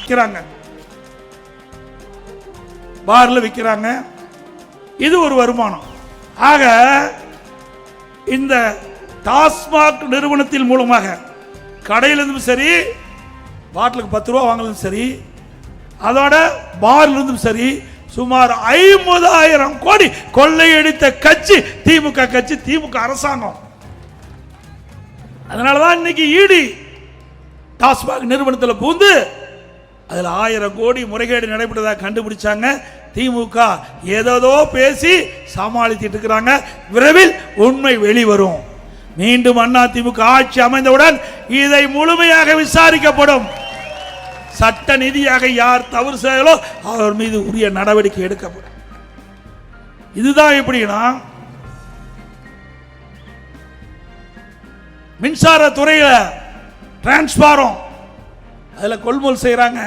விற்கிறாங்க, பார்ல விற்கிறாங்க. இது ஒரு வருமானம். ஆக இந்த டாஸ்மாக் நிறுவனத்தின் மூலமாக கடையிலிருந்தும் சரி, பாட்டிலுக்கு 10 ரூபா வாங்கலும் சரி, அதோட பார்லிருந்தும் சரி, சுமார் 50,000 கோடி கொள்ளையடித்த கட்சி திமுக கட்சி, திமுக அரசாங்கம். அதனாலதான் இன்னைக்கு ஈடி டாஸ்மாக் நிறுவனத்தில் பூந்து அதில் 1000 கோடி முறைகேடு நடைபெற்றதாக கண்டுபிடிச்சாங்க. திமுக ஏதோ பேசி சமாளித்துட்டு இருக்கிறாங்க. விரைவில் உண்மை வெளிவரும். மீண்டும் அண்ணா திமுக ஆட்சி அமைந்தவுடன் இதை முழுமையாக விசாரிக்கப்படும். சட்ட நிதியாக யார் தவறு செய்யலோ அவர் மீது உரிய நடவடிக்கை எடுக்கப்படும். இதுதான் எப்படின்னா, மின்சார துறையில டிரான்ஸ்பாரம் அதில் கொள்முதல் செய்யறாங்க.